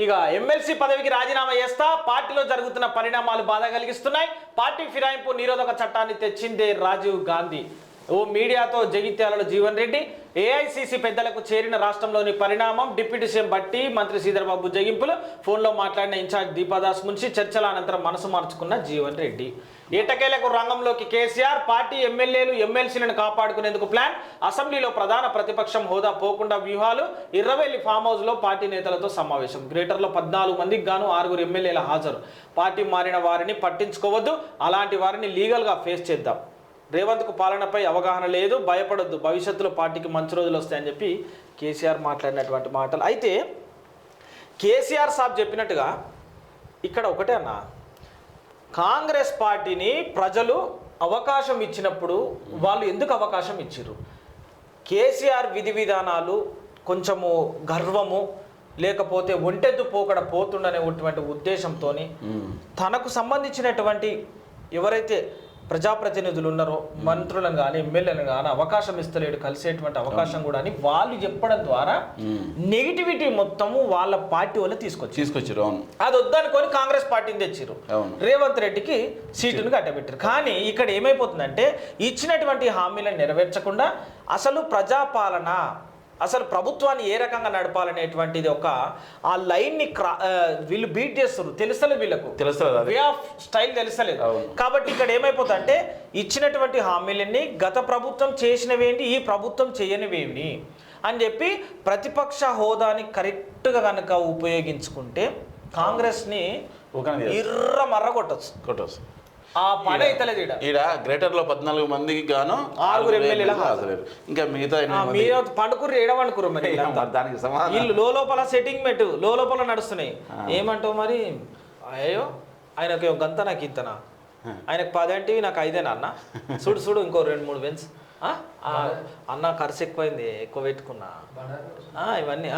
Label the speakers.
Speaker 1: ఇక ఎమ్మెల్సీ పదవికి రాజీనామా చేస్తా, పార్టీలో జరుగుతున్న పరిణామాలు బాధ కలిగిస్తున్నాయి, పార్టీ ఫిరాయింపు నిరోధక చట్టాన్ని తెచ్చిందే రాజీవ్ గాంధీ. ఓ మీడియాతో జగిత్యాలలో జీవన్ రెడ్డి. ఏఐసిసి పెద్దలకు చేరిన రాష్ట్రంలోని పరిణామం, డిప్యూటీ సీఎం బట్టి, మంత్రి శ్రీధర్బాబు జగింపులు, ఫోన్లో మాట్లాడిన ఇన్ఛార్జ్ దీపాదాస్ మున్షి, చర్చల అనంతరం మనసు మార్చుకున్న జీవన్ రెడ్డి. ఏటకేలకు రంగంలోకి కేసీఆర్, పార్టీ ఎమ్మెల్యేలు ఎమ్మెల్సీలను కాపాడుకునేందుకు ప్లాన్, అసెంబ్లీలో ప్రధాన ప్రతిపక్షం హోదా పోకుండా వ్యూహాలు, ఇర్రవెల్లి ఫామ్ హౌస్లో పార్టీ నేతలతో సమావేశం. గ్రేటర్లో 14 మందికి గాను 6 ఎమ్మెల్యేల హాజరు. పార్టీ మారిన వారిని పట్టించుకోవద్దు, అలాంటి వారిని లీగల్గా ఫేస్ చేద్దాం. రేవంత్కు పాలనపై అవగాహన లేదు, భయపడొద్దు, భవిష్యత్తులో పార్టీకి మంచి రోజులు వస్తాయని చెప్పి కేసీఆర్ మాట్లాడినటువంటి మాటలు. అయితే కేసీఆర్ సాబ్ చెప్పినట్టుగా ఇక్కడ ఒకటే అన్న, కాంగ్రెస్ పార్టీని ప్రజలు అవకాశం ఇచ్చినప్పుడు వాళ్ళు ఎందుకు అవకాశం ఇచ్చిర్రు? కేసీఆర్ విధి విధానాలు కొంచెము గర్వము, లేకపోతే ఒంటెద్దు పోకడ పోతుండనేటువంటి ఉద్దేశంతో తనకు సంబంధించినటువంటి ఎవరైతే ప్రజాప్రతినిధులు ఉన్నారో, మంత్రులను కానీ ఎమ్మెల్యేలను కానీ అవకాశం ఇస్తలేడు, కలిసేటువంటి అవకాశం కూడా అని వాళ్ళు చెప్పడం ద్వారా నెగిటివిటీ మొత్తము వాళ్ళ పార్టీ వాళ్ళు తీసుకొచ్చారు. అది వద్దనుకొని కాంగ్రెస్ పార్టీని తెచ్చారు, రేవంత్ రెడ్డికి సీటును కట్టబెట్టారు. కానీ ఇక్కడ ఏమైపోతుందంటే ఇచ్చినటువంటి హామీలను నెరవేర్చకుండా అసలు ప్రజాపాలన, అసలు ప్రభుత్వాన్ని ఏ రకంగా నడపాలనేటువంటిది ఒక ఆ లైన్ని వీళ్ళు బీట్ చేస్తారు. తెలుస్తలేదు, వీళ్ళకు వే ఆఫ్ స్టైల్ తెలుస్తలేదు. కాబట్టి ఇక్కడ ఏమైపోతుందంటే ఇచ్చినటువంటి హామీలన్నీ గత ప్రభుత్వం చేసినవేంటి, ఈ ప్రభుత్వం చేయనివేమి అని చెప్పి ప్రతిపక్ష హోదాని కరెక్ట్గా కనుక ఉపయోగించుకుంటే కాంగ్రెస్ని మర్ర కొట్టచ్చు. ఆ పని అయితలేదు.
Speaker 2: ఈడ గ్రేటర్ లో 14 మందికి గాను
Speaker 1: 6 ఎమ్మెల్యేలు హాజరు.
Speaker 2: ఇంకా మిగతా
Speaker 1: పండుకుర్రు ఏడవనుకురు మరి
Speaker 2: దానికి సమాధానం
Speaker 1: వీళ్ళు లోపల సెట్టింగ్ మెట్టు లోపల నడుస్తున్నాయి. ఏమంటావు మరి? అయ్యో ఆయనకు గంత నాకు ఇంతనా, ఆయనకు 10 అంటే నాకు 5 అన్న, చూడు ఇంకో 2-3 బెన్స్ అన్న ఖర్చు ఎక్కువైంది, ఎక్కువ పెట్టుకున్నా ఇవన్నీ